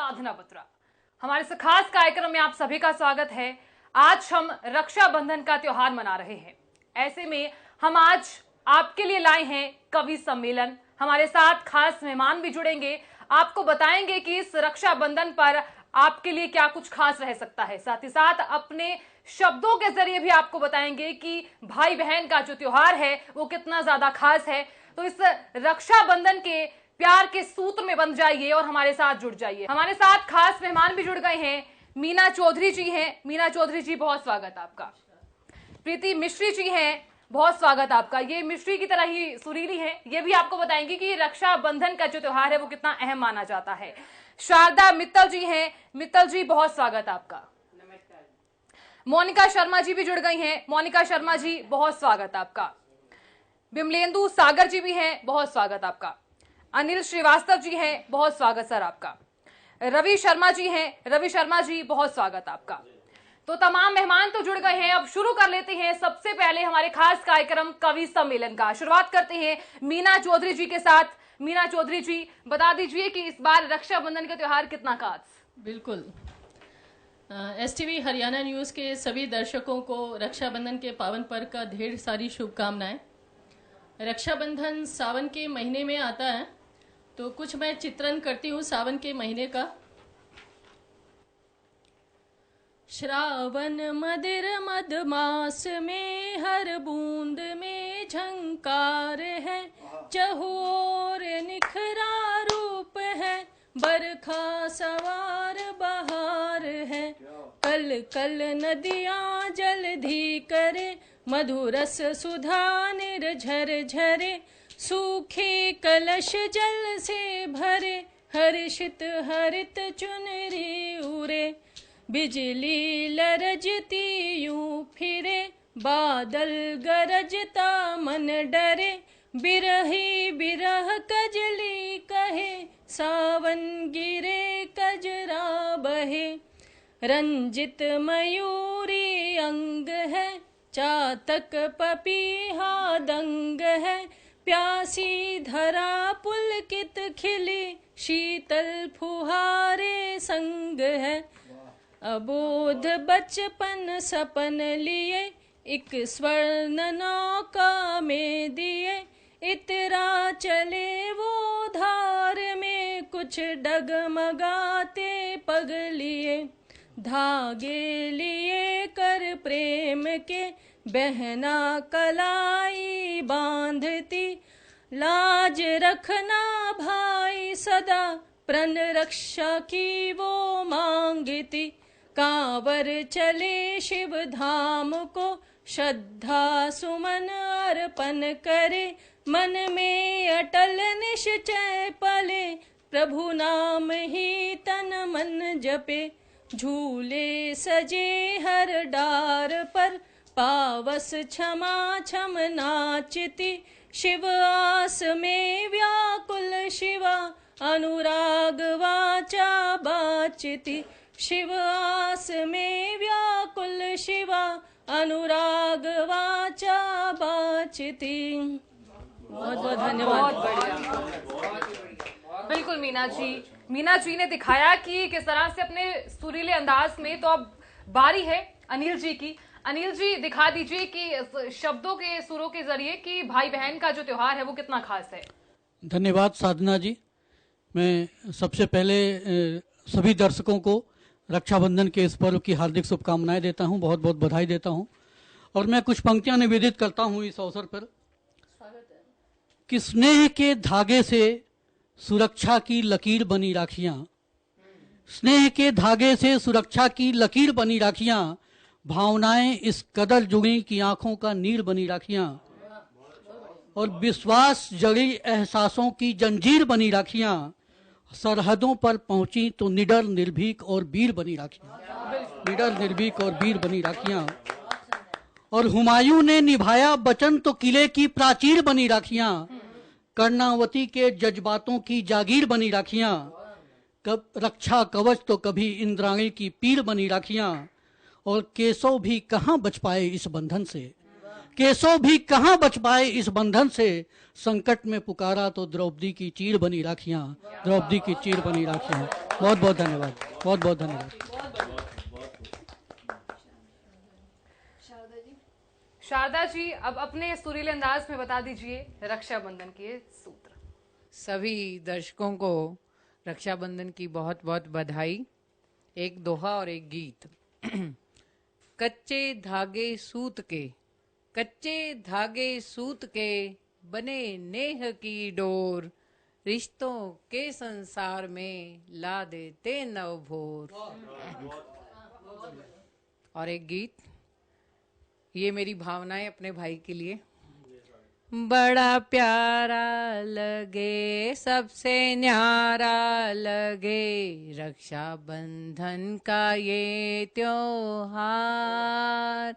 साधना बत्रा। हमारे इस खास कार्यक्रम में आप सभी का स्वागत है। आज हम रक्षाबंधन का त्योहार मना रहे हैं। ऐसे में हम आज आपके लिए लाए हैं कवि सम्मेलन। हमारे साथ खास मेहमान भी जुड़ेंगे, आपको बताएंगे कि इस रक्षाबंधन पर आपके लिए क्या कुछ खास रह सकता है। साथ ही साथ अपने शब्दों के जरिए भी आपको बताएंगे कि भाई बहन का जो त्योहार है वो कितना ज्यादा खास है। तो इस रक्षाबंधन के प्यार के सूत्र में बंध जाइए और हमारे साथ जुड़ जाइए। हमारे साथ खास मेहमान भी जुड़ गए हैं। मीना चौधरी जी हैं। मीना चौधरी जी, बहुत स्वागत आपका। प्रीति मिश्री जी हैं, बहुत स्वागत आपका। ये मिश्री की तरह ही सुरीली है, ये भी आपको बताएंगे कि रक्षाबंधन का जो त्योहार है वो कितना अहम माना जाता है। शारदा मित्तल जी हैं। मित्तल जी, बहुत स्वागत आपका। मोनिका शर्मा जी भी जुड़ गई हैं। मोनिका शर्मा जी, बहुत स्वागत आपका। विमलेंदु सागर जी भी हैं, बहुत स्वागत आपका। अनिल श्रीवास्तव जी हैं, बहुत स्वागत सर आपका। रवि शर्मा जी हैं। रवि शर्मा जी, बहुत स्वागत आपका। तो तमाम मेहमान तो जुड़ गए हैं। अब शुरू कर लेते हैं सबसे पहले हमारे खास कार्यक्रम कवि सम्मेलन का। शुरुआत करते हैं मीना चौधरी जी के साथ। मीना चौधरी जी, बता दीजिए कि इस बार रक्षाबंधन का त्योहार कितना खास। बिल्कुल, एसटीवी हरियाणा न्यूज़ के सभी दर्शकों को रक्षाबंधन के पावन पर्व का ढेर सारी शुभकामनाएं। रक्षाबंधन सावन के महीने में आता है, तो कुछ मैं चित्रण करती हूँ सावन के महीने का। श्रावण मदिर मदमास में हर बूंद में झंकार है, चहोर निखरा रूप है, बरखा सवार बहार है। कल कल नदियाँ जलधि करे, मधुरस सुधा निर्झर झरे, सूखे कलश जल से भरे, हर्षित हरित चुनरी उरे। बिजली लरजती यूं फिरे, बादल गरजता मन डरे, बिरही बिरह कजली कहे, सावन गिरे कजरा बहे। रंजित मयूरी अंग है, चातक पपीहा दंग है, प्यासी धरा पुलकित खिली, शीतल फुहारे संग है। अबोध बचपन सपन लिए, एक स्वर्ण नौका में दिए, इतरा चले वो धार में, कुछ डगमगाते पग लिए। धागे लिए कर प्रेम के, बहना कलाई बांधती, लाज रखना भाई सदा, प्रण रक्षा की वो मांगती। कांवर चले शिव धाम को, श्रद्धा सुमन अर्पण करे, मन में अटल निश्चय पले, प्रभु नाम ही तन मन जपे। झूले सजे हर डार पर, पावस क्षमा छम नाचती, शिव आस में व्याकुल शिवा, अनुराग वाचा बाचती। शिव आस में व्याकुल शिवा, अनुराग वाचा बाचती। बहुत बहुत धन्यवाद। बिल्कुल मीना जी ने दिखाया कि किस तरह से अपने सुरीले अंदाज में। तो अब बारी है अनिल जी की। अनिल जी, दिखा दीजिए कि शब्दों के सुरों के जरिए कि भाई बहन का जो त्योहार है वो कितना खास है। धन्यवाद साधना जी। मैं सबसे पहले सभी दर्शकों को रक्षाबंधन के इस पर्व की हार्दिक शुभकामनाएं देता हूं, बहुत बहुत बधाई देता हूं। और मैं कुछ पंक्तियां निवेदित करता हूं इस अवसर पर कि स्नेह के धागे से सुरक्षा की लकीर बनी राखियां, स्नेह के धागे से सुरक्षा की लकीर बनी राखियां, भावनाएं इस कदर जुड़ी कि आंखों का नीर बनी राखियां, और विश्वास जड़ी एहसासों की जंजीर बनी राखियां, सरहदों पर पहुंची तो निडर निर्भीक और वीर बनी राखियां, निडर निर्भीक और वीर बनी राखियां। और हुमायूं ने निभाया वचन तो किले की प्राचीर बनी राखियां, कर्णावती के जज्बातों की जागीर बनी राखियां, कब रक्षा कवच तो कभी इंद्राणी की पीर बनी राखियां। और केशव भी कहां बच पाए इस बंधन से, केशव भी कहां बच पाए इस बंधन से, संकट में पुकारा तो द्रौपदी की चीर बनी राखियां, द्रौपदी की चीर बनी राखियां। बहुत बहुत धन्यवाद, बहुत बहुत धन्यवाद। शारदा जी, अब अपने सुरीले अंदाज में बता दीजिए रक्षाबंधन के सूत्र। सभी दर्शकों को रक्षाबंधन की बहुत बहुत बधाई। एक दोहा और एक गीत। कच्चे धागे सूत के, कच्चे धागे सूत के बने नेह की डोर, रिश्तों के संसार में ला देते नवभोर। और एक गीत, ये मेरी भावनाएं अपने भाई के लिए। बड़ा प्यारा लगे सबसे न्यारा लगे रक्षाबंधन का ये त्योहार,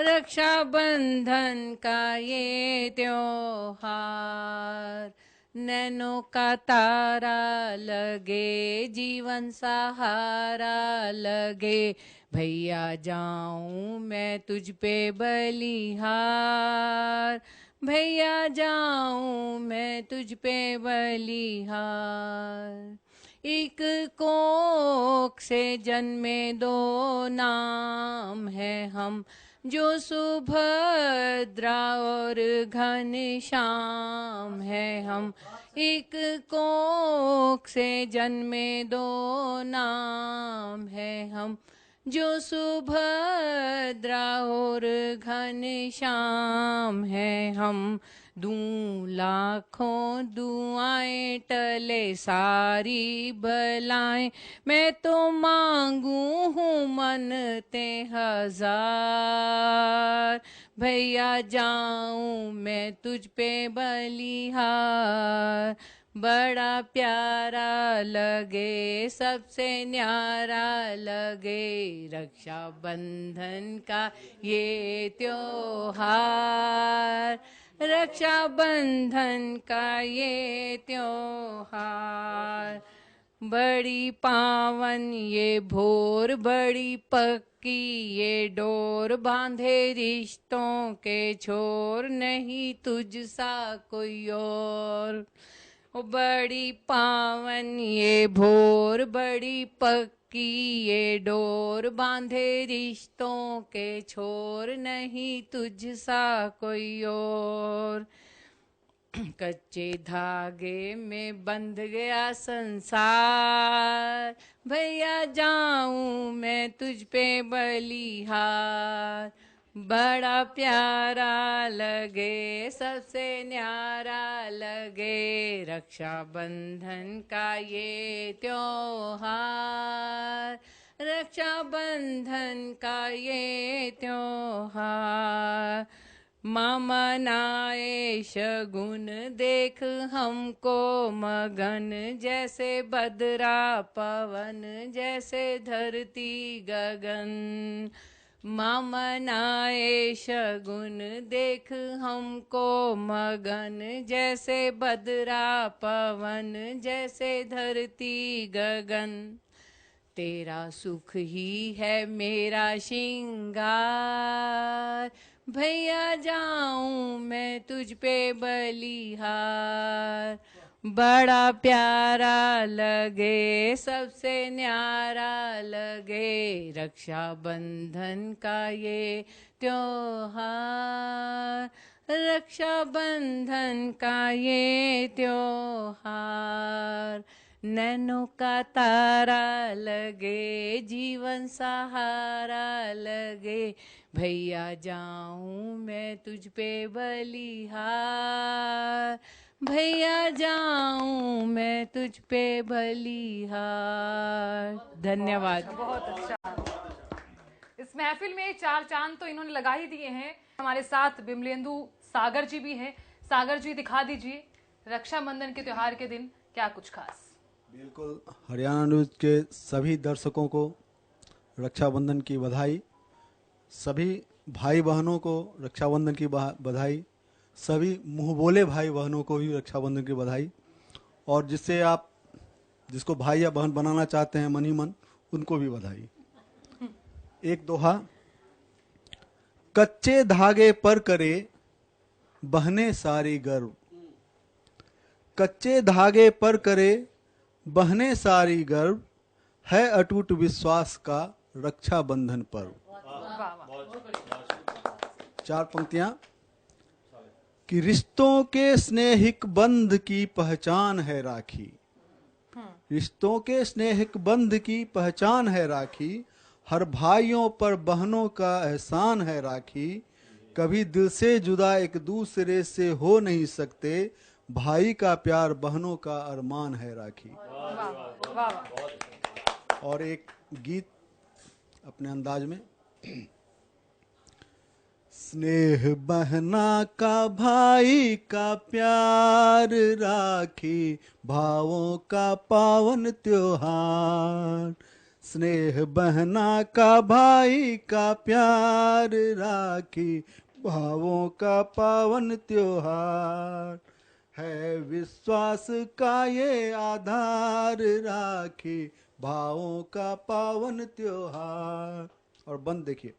रक्षाबंधन का ये त्योहार। नैनों का तारा लगे जीवन सहारा लगे, भैया जाऊं मैं तुझ पे बलिहार, भैया जाऊं मैं तुझ पे बलिहार। एक कोख से जन्मे दो नाम है हम, जो सुभद्रा और घनश्याम है हम। एक कोख से जन्मे दो नाम है हम, जो सुभद्रा और घनश्याम है हम। दूं लाखों दुआएं टले सारी बलाएं, मैं तो मांगू हूँ मनते हजार, भैया जाऊं मैं तुझ पे बलिहार। बड़ा प्यारा लगे सबसे न्यारा लगे रक्षाबंधन का ये त्योहार, रक्षाबंधन का ये त्योहार। बड़ी पावन ये भोर, बड़ी पक्की ये डोर, बांधे रिश्तों के छोर, नहीं तुझ सा कोई और। बड़ी पावन ये भोर, बड़ी पक्की ये डोर, बांधे रिश्तों के छोर, नहीं तुझ सा कोई और। कच्चे धागे में बंध गया संसार, भैया जाऊं मैं तुझ पे बलिहार। बड़ा प्यारा लगे सबसे न्यारा लगे रक्षाबंधन का ये त्योहार, रक्षाबंधन का ये त्योहार। मामा नाए शगुन देख हमको मगन, जैसे बदरा पवन जैसे धरती गगन। मामा नाए शगुन देख हमको मगन, जैसे बदरा पवन जैसे धरती गगन। तेरा सुख ही है मेरा श्रृंगार, भैया जाऊं मैं तुझ पे बलिहार। बड़ा प्यारा लगे सबसे न्यारा लगे रक्षाबंधन का ये त्योहार, रक्षाबंधन का ये त्योहार। नैनों का तारा लगे जीवन सहारा लगे, भैया जाऊं मैं तुझ पे बलिहार, भैया जाऊं मैं तुझ पे बलिहार। धन्यवाद। बहुत अच्छा। इस महफिल में चार चांद तो इन्होंने लगा ही दिए हैं। हमारे साथ बिमलेंदु सागर जी भी हैं। सागर जी, दिखा दीजिए रक्षाबंधन के त्योहार के दिन क्या कुछ खास। बिल्कुल, हरियाणा न्यूज़ के सभी दर्शकों को रक्षाबंधन की बधाई, सभी भाई बहनों को रक्षाबंधन की बधाई, सभी मुंह बोले भाई बहनों को भी रक्षाबंधन की बधाई, और जिसको भाई या बहन बनाना चाहते हैं मन ही मन, उनको भी बधाई। एक दोहा, कच्चे धागे पर करे बहने सारी गर्व, कच्चे धागे पर करे बहने सारी गर्व, है अटूट विश्वास का रक्षाबंधन पर्व। वाह वाह। 4 पंक्तियां कि रिश्तों के स्नेहिक बंध की पहचान है राखी, रिश्तों के स्नेहिक बंध की पहचान है राखी, हर भाइयों पर बहनों का एहसान है राखी, कभी दिल से जुदा एक दूसरे से हो नहीं सकते, भाई का प्यार बहनों का अरमान है राखी। वाह वाह। और एक गीत अपने अंदाज में। स्नेह बहना का भाई का प्यार राखी, भावों का पावन त्योहार, स्नेह बहना का भाई का प्यार राखी, भावों का पावन त्योहार, है विश्वास का ये आधार राखी, भावों का पावन त्योहार। और बंद देखिए,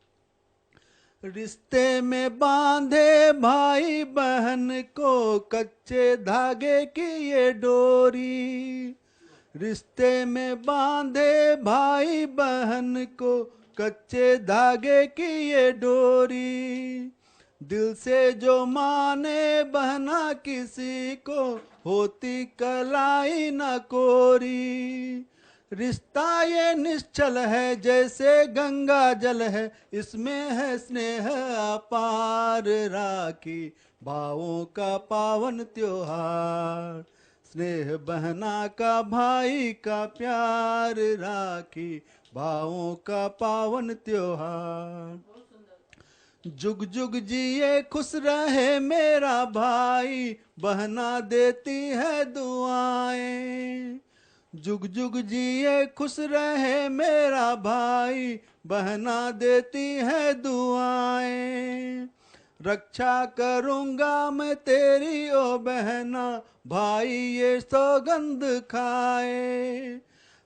रिश्ते में बांधे भाई बहन को कच्चे धागे की ये डोरी, रिश्ते में बांधे भाई बहन को कच्चे धागे की ये डोरी, दिल से जो माने बहना किसी को होती कलाई न कोरी, रिश्ता ये निश्चल है जैसे गंगा जल है, इसमें है स्नेह अपार राखी, भावों का पावन त्योहार, स्नेह बहना का भाई का प्यार राखी, भावों का पावन त्योहार। जुग जुग जिए खुश रहे मेरा भाई, बहना देती है दुआएं, जुग जुग जिए खुश रहे मेरा भाई, बहना देती है दुआएं, रक्षा करूंगा मैं तेरी ओ बहना, भाई ये सौगंध खाए,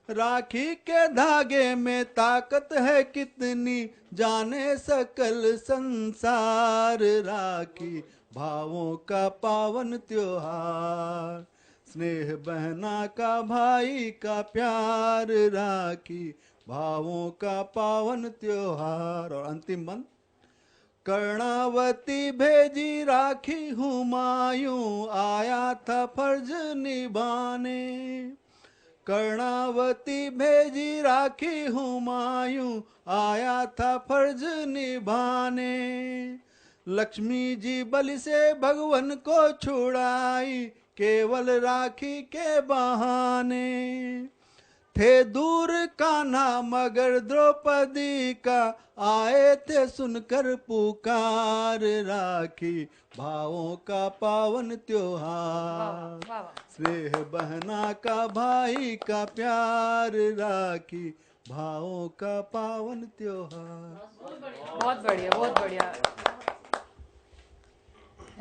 राखी के धागे में ताकत है कितनी, जाने सकल संसार राखी, भावों का पावन त्योहार, स्नेह बहना का भाई का प्यार राखी, भावों का पावन त्योहार। और अंतिम बंद, कर्णावती भेजी राखी हुमायूं, आया था फर्ज निभाने, कर्णावती भेजी राखी हुमायूं, आया था फर्ज निभाने, लक्ष्मी जी बलि से भगवान को छुड़ाई, केवल राखी के बहाने, थे दूर कान्हा मगर द्रौपदी का, आए थे सुनकर पुकार राखी, भावों का पावन त्योहार, वाह वाह। स्नेह बहना का भाई का प्यार राखी, भावों का पावन त्योहार। बहुत बढ़िया बहुत बढ़िया।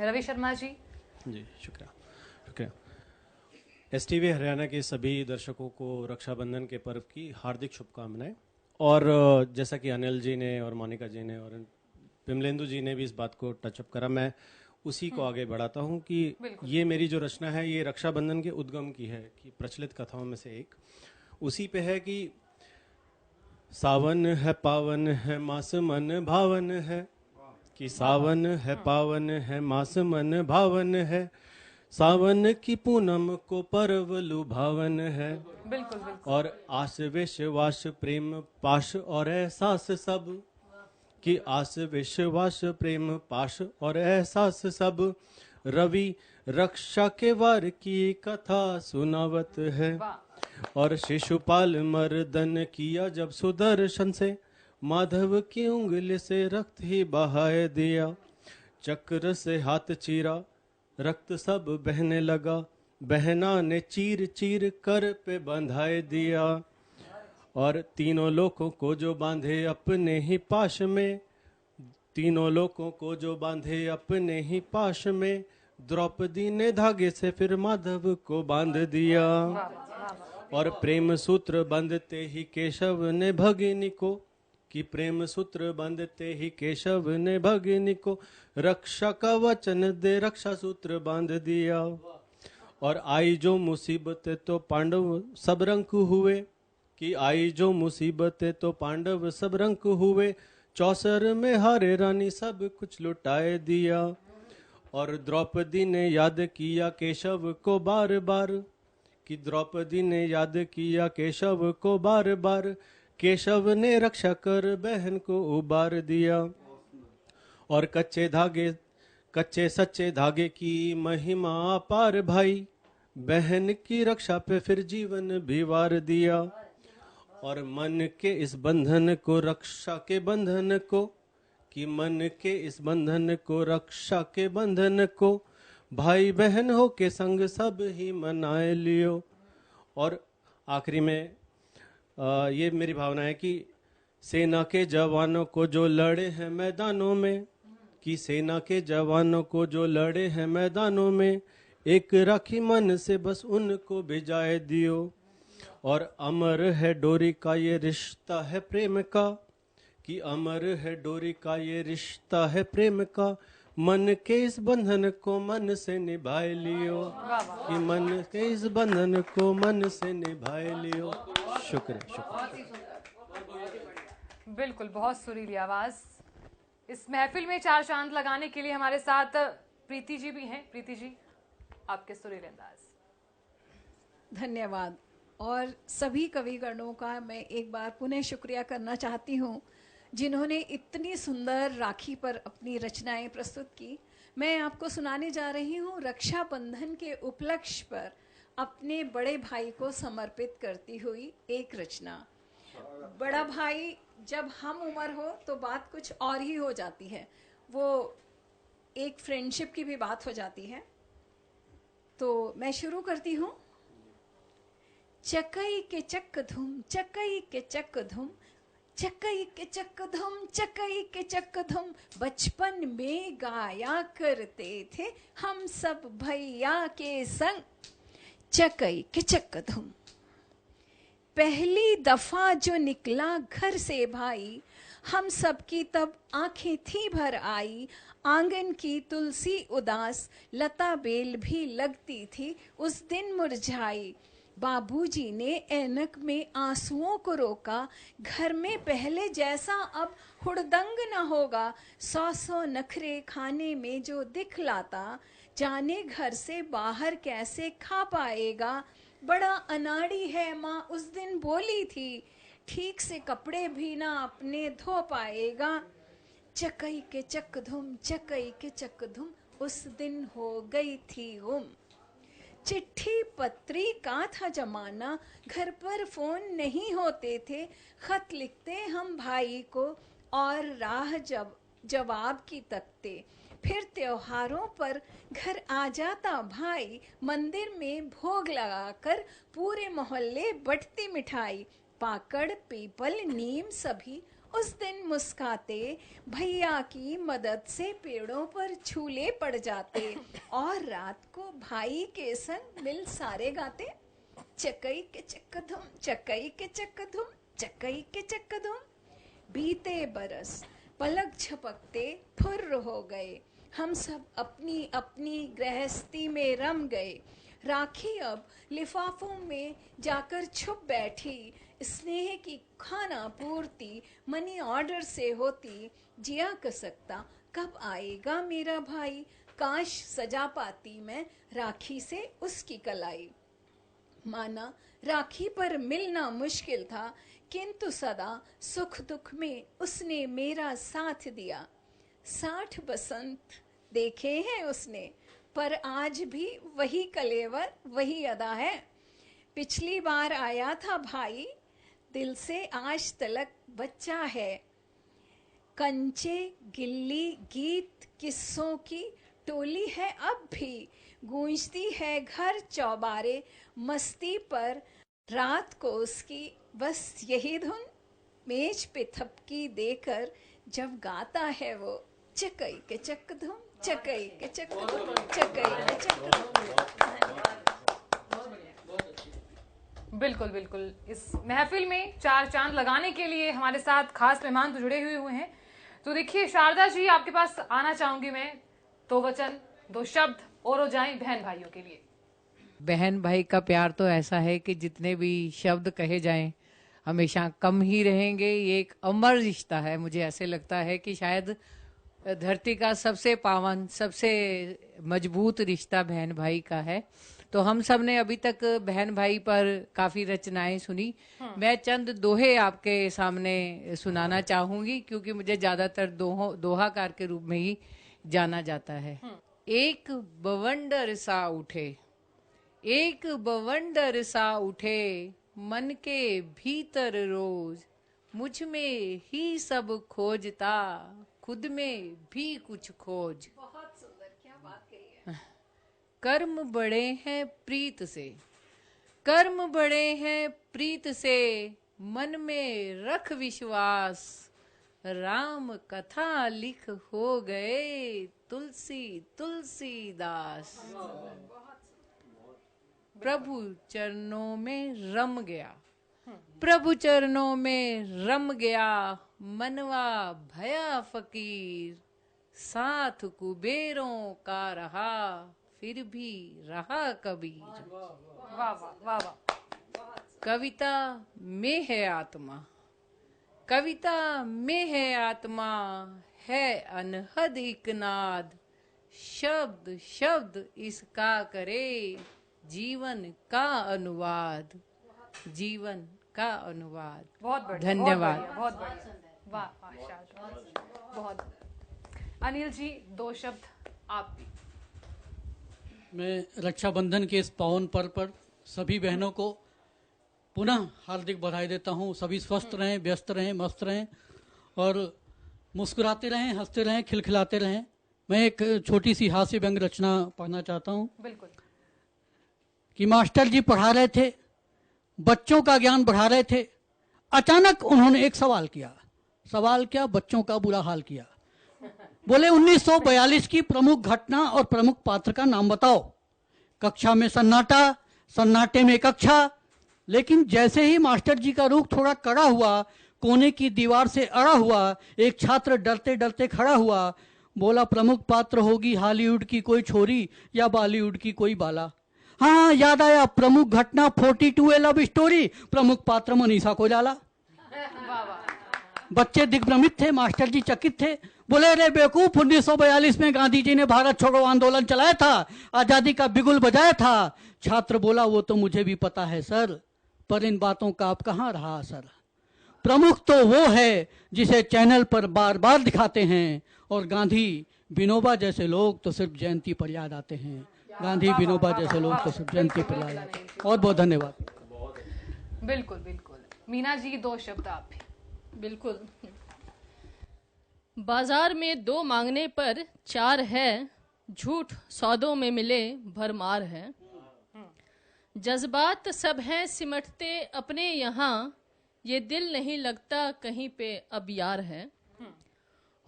रवि शर्मा जी। जी शुक्रिया शुक्रिया। एसटीवी हरियाणा के सभी दर्शकों को रक्षाबंधन के पर्व की हार्दिक शुभकामनाएं। और जैसा कि अनिल जी ने और मोनिका जी ने और विमलेंदु जी ने भी इस बात को टचअप करा, मैं उसी को आगे बढ़ाता हूं कि ये मेरी जो रचना है ये रक्षाबंधन के उद्गम की है, कि प्रचलित कथाओं में से एक उसी पे है कि सावन है पावन है मास मन भावन है, कि सावन है पावन है मास मन भावन है, सावन की पूनम को पर्व लुभावन है, बिल्कुल बिल्कुल। और आस विश्वास प्रेम पाश और एहसास सब, कि आस विश्वास प्रेम पाश और एहसास सब, रवि रक्षा के वार की कथा सुनावत है, और शिशुपाल मर्दन किया जब सुदर्शन से, माधव की उंगली से रक्त ही बहाए दिया, चक्र से हाथ चीरा रक्त सब बहने लगा, बहना ने चीर चीर कर पे बंधाए दिया, और तीनों लोगों को जो बांधे अपने ही पाश में, तीनों लोगों को जो बांधे अपने ही पाश में, द्रौपदी ने धागे से फिर माधव को बांध दिया, और प्रेम सूत्र बांधते ही केशव ने भगिनी को, कि प्रेम सूत्र बांधते ही केशव ने भगिनी को, रक्षा का वचन दे रक्षा सूत्र बांध दिया, और आई जो मुसीबत तो पांडव सब रंक हुए, कि आई जो मुसीबतें तो पांडव सब रंक हुए, चौसर में हारे रानी सब कुछ लुटाए दिया। और द्रौपदी ने याद किया केशव को बार बार, कि द्रौपदी ने याद किया केशव को बार बार, केशव ने रक्षा कर बहन को उबार दिया। और कच्चे सच्चे धागे की महिमा अपार भाई, बहन की रक्षा पे फिर जीवन भी वार दिया। और मन के इस बंधन को रक्षा के बंधन को, कि मन के इस बंधन को रक्षा के बंधन को, भाई बहन हो के संग सब ही मनाए लियो। और आखिरी में ये मेरी भावना है कि सेना के जवानों को जो लड़े हैं मैदानों में, कि सेना के जवानों को जो लड़े हैं मैदानों में, एक राखी मन से बस उनको भिजाए दियो। और अमर है डोरी का ये रिश्ता है प्रेम का, कि अमर है डोरी का ये रिश्ता है प्रेम का, मन के इस बंधन को मन से निभाए लियो, कि मन के इस बंधन को मन से निभाए लियो। शुक्रिया। बिल्कुल, बहुत सुरीली आवाज। इस महफिल में चार चांद लगाने के लिए हमारे साथ प्रीति जी भी हैं। प्रीति जी, आपके सुरीले अंदाज। धन्यवाद। और सभी कविगणों का मैं एक बार पुनः शुक्रिया करना चाहती हूँ जिन्होंने इतनी सुंदर राखी पर अपनी रचनाएं प्रस्तुत की। मैं आपको सुनाने जा रही हूँ रक्षाबंधन के उपलक्ष्य पर अपने बड़े भाई को समर्पित करती हुई एक रचना। बड़ा भाई जब हम उम्र हो तो बात कुछ और ही हो जाती है, वो एक फ्रेंडशिप की भी बात हो जाती है। तो मैं शुरू करती हूँ। चकई के चक धुम, चकई के चक धुम, चकई के चक धुम, चकई के चक धुम, बचपन में गाया करते थे हम सब भैया के संग। चकई के चक धुम। पहली दफा जो निकला घर से भाई, हम सब की तब आंखें थी भर आई। आंगन की तुलसी उदास, लता बेल भी लगती थी उस दिन मुरझाई। बाबूजी ने ऐनक में आंसुओं को रोका, घर में पहले जैसा अब हुड़दंग न होगा। 100 नखरे खाने में जो दिखलाता, जाने घर से बाहर कैसे खा पाएगा। बड़ा अनाड़ी है माँ उस दिन बोली थी, ठीक से कपड़े भी ना अपने धो पाएगा। चकई के चक धुम, चकई के चक धुम, उस दिन हो गई थी गुम। चिट्ठी पत्री का था जमाना, घर पर फोन नहीं होते थे। खत लिखते हम भाई को और राह जवाब की तकते। फिर त्योहारों पर घर आ जाता भाई, मंदिर में भोग लगाकर पूरे मोहल्ले बंटती मिठाई। पाकड़ पीपल नीम सभी उस दिन मुस्काते, भैया की मदद से पेड़ों पर झूले पड़ जाते और रात को भाई के संग मिल सारे गाते। चकई के चक धुम, चकई के चक धुम, चकई के चक धुम। बीते बरस पलक झपकते फुर्र हो गए, हम सब अपनी अपनी गृहस्थी में रम गए। राखी अब लिफाफों में जाकर छुप बैठी, स्नेह की खाना पूर्ति मनी ऑर्डर से होती। जिया कसकता कब आएगा मेरा भाई, काश सजा पाती मैं राखी से उसकी कलाई। माना राखी पर मिलना मुश्किल था, किंतु सदा सुख दुख में उसने मेरा साथ दिया। 60 बसंत देखे हैं उसने, पर आज भी वही कलेवर वही अदा है। पिछली बार आया था भाई, दिल से आज तलक बच्चा है। कंचे गिल्ली गीत किस्सों की टोली है अब भी, गूंजती है घर चौबारे मस्ती पर। रात को उसकी बस यही धुन, मेज पे थपकी देकर जब गाता है वो। चकई के चक धुम, चकई के चक धुम, चकई के चक धुम। बिल्कुल बिल्कुल। इस महफिल में चार चांद लगाने के लिए हमारे साथ खास मेहमान तो जुड़े हुए हैं। तो देखिए शारदा जी, आपके पास आना चाहूंगी मैं। 2 वचन 2 शब्द और हो जाएं बहन भाइयों के लिए। बहन भाई का प्यार तो ऐसा है कि जितने भी शब्द कहे जाएं हमेशा कम ही रहेंगे। ये एक अमर रिश्ता है। मुझे ऐसे लगता है कि शायद धरती का सबसे पावन, सबसे मजबूत रिश्ता बहन भाई का है। तो हम सब ने अभी तक बहन भाई पर काफी रचनाएं सुनी। मैं चंद दोहे आपके सामने सुनाना चाहूंगी, क्योंकि मुझे ज्यादातर दोहाकार के रूप में ही जाना जाता है। एक बवंडर सा उठे, एक बवंडर सा उठे, मन के भीतर रोज, मुझ में ही सब खोजता, खुद में भी कुछ खोज। बहुत सुंदर, क्या बात कही है। कर्म बड़े हैं प्रीत से, कर्म बड़े हैं प्रीत से, मन में रख विश्वास, राम कथा लिख हो गए तुलसी तुलसीदास। प्रभु चरणों में रम गया, प्रभु चरणों में रम गया, मनवा भया फकीर, साथ कुबेरों का रहा, फिर भी रहा कबीर। वाह वाह वाह वाह। कविता में है आत्मा, कविता में है आत्मा, है अनहद एक नाद, शब्द शब्द इसका करे जीवन का अनुवाद, जीवन का अनुवाद। बहुत बढ़िया, धन्यवाद। बहुत बढ़िया। वाह वाह शाबाश, बहुत। अनिल जी, 2 शब्द आप भी। मैं रक्षाबंधन के इस पावन पर्व पर सभी बहनों को पुनः हार्दिक बधाई देता हूँ। सभी स्वस्थ रहें, व्यस्त रहें, मस्त रहें और मुस्कुराते रहें, हंसते रहें, खिलखिलाते रहें। मैं एक छोटी सी हास्य व्यंग रचना पढ़ना चाहता हूँ बिल्कुल। कि मास्टर जी पढ़ा रहे थे, बच्चों का ज्ञान बढ़ा रहे थे। अचानक उन्होंने एक सवाल किया। सवाल क्या? बच्चों का बुरा हाल किया। बोले 1942 की प्रमुख घटना और प्रमुख पात्र का नाम बताओ। कक्षा में सन्नाटा, सन्नाटे में कक्षा। लेकिन जैसे ही मास्टर जी का रुख थोड़ा कड़ा हुआ, कोने की दीवार से अड़ा हुआ एक छात्र डरते डरते खड़ा हुआ। बोला, प्रमुख पात्र होगी हॉलीवुड की कोई छोरी या बॉलीवुड की कोई बाला। हाँ, याद आया, प्रमुख घटना 42 ए लव स्टोरी, प्रमुख पात्र मनीषा कोइराला। बच्चे दिग्भ्रमित थे, मास्टर जी चकित थे। बोले, रे बेवकूफ, 1942 में गांधी जी ने भारत छोड़ो आंदोलन चलाया था, आजादी का बिगुल बजाया था। छात्र बोला, वो तो मुझे भी पता है सर, पर इन बातों का अब कहाँ रहा असर। प्रमुख तो वो है जिसे चैनल पर बार बार दिखाते हैं, और गांधी विनोबा जैसे लोग तो सिर्फ जयंती पर याद आते हैं। गांधी विनोबा जैसे लोग तो सिर्फ जयंती पर याद आते हैं। बहुत बहुत धन्यवाद। बिल्कुल बिल्कुल। मीना जी, 2 शब्द आप भी। बिल्कुल। बाजार में 2 मांगने पर 4 है, झूठ सौदों में मिले भरमार है। जज्बात सब हैं सिमटते अपने यहाँ, ये दिल नहीं लगता कहीं पे अब यार है।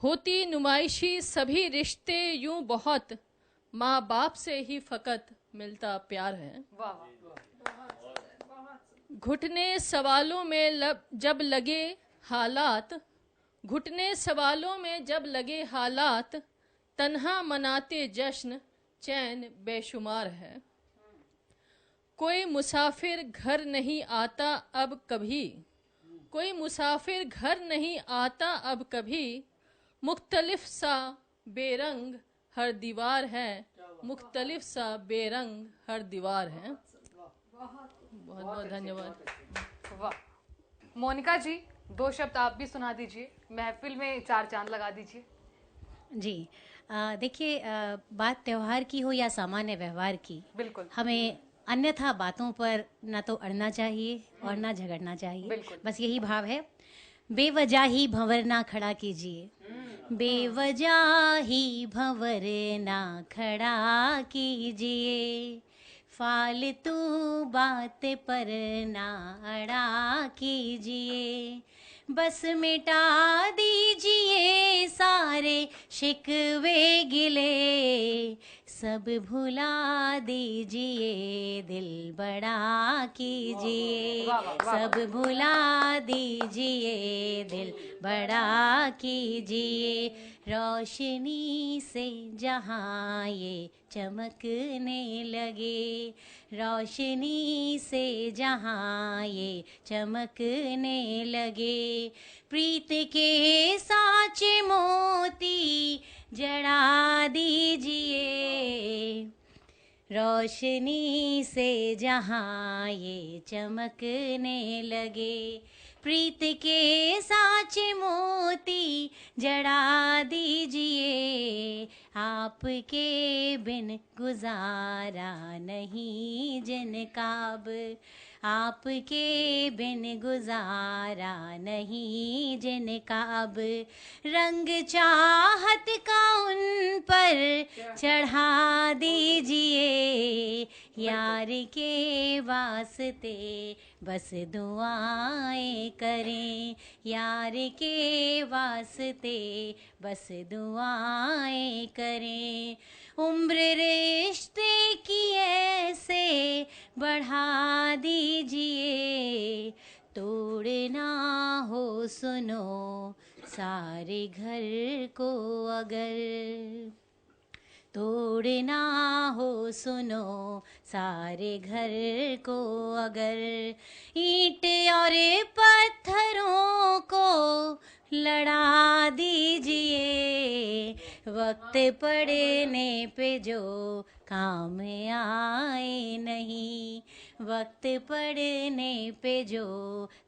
होती नुमाइशी सभी रिश्ते यूं बहुत, माँ बाप से ही फकत मिलता प्यार है। वाह वाह। घुटने सवालों में जब लगे हालात, घुटने सवालों में जब लगे हालात, तन्हा मनाते जश्न चैन बेशुमार है। कोई मुसाफिर घर नहीं आता अब कभी, कोई मुसाफिर घर नहीं आता अब कभी, मुख्तलिफ सा बेरंग हर दीवार है, मुख्तलिफ सा बेरंग हर दीवार है। बहुत बहुत धन्यवाद। वाह। मोनिका जी, 2 शब्द आप भी सुना दीजिए, महफिल में 4 चांद लगा दीजिए। जी, देखिए, बात त्योहार की हो या सामान्य व्यवहार की, बिल्कुल, हमें अन्यथा बातों पर ना तो अड़ना चाहिए और ना झगड़ना चाहिए। बिल्कुल। बस यही भाव है। बेवजह ही भंवर ना खड़ा कीजिए, बेवजह ही भंवर ना खड़ा कीजिए, फालतू बात पर ना अड़ा कीजिए, बस मिटा दीजिए सारे शिकवे गिले, सब भुला दीजिए दिल बड़ा कीजिए, सब भुला दीजिए दिल बड़ा कीजिए, रोशनी से जहाँ ये चमकने लगे, रोशनी से जहाँ ये चमकने लगे, प्रीत के साँचे मोती जड़ा दीजिए, रोशनी से जहाँ ये चमकने लगे, प्रीत के साँचे मोती जड़ा दीजिए, आपके बिन गुजारा नहीं जिनकाब, आपके बिन गुजारा नहीं जिनकाब, रंग चाहत का उन पर चढ़ा दीजिए, यार के वास्ते बस दुआएं करें, यार के वास्ते बस दुआएं करें, उम्र रिश्ते की ऐसे बढ़ा दीजिए, तोड़ना हो सुनो सारे घर को अगर, तोड़ना हो सुनो सारे घर को अगर, ईंट और पत्थरों को लड़ा दीजिए, वक्त पड़ने पे जो काम आए नहीं, वक्त पड़ने पे जो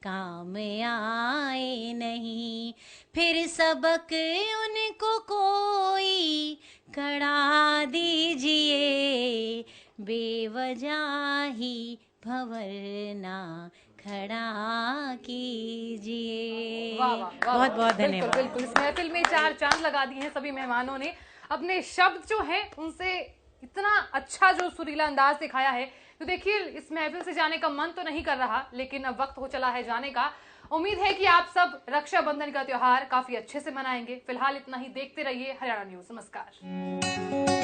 काम आए नहीं, फिर सबक उनको कोई कड़ा दीजिए, बेवजह ही भंवर ना खड़ा कीजिए। वाह वाह, बहुत बहुत धन्यवाद। बिल्कुल, इस महफिल में चार चांद लगा दिए हैं सभी मेहमानों ने। अपने शब्द जो हैं उनसे इतना अच्छा जो सुरीला अंदाज दिखाया है, तो देखिए इस महफिल से जाने का मन तो नहीं कर रहा, लेकिन अब वक्त हो चला है जाने का। उम्मीद है कि आप सब रक्षाबंधन का त्योहार काफी अच्छे से मनाएंगे। फिलहाल इतना ही, देखते रहिए हरियाणा न्यूज। नमस्कार।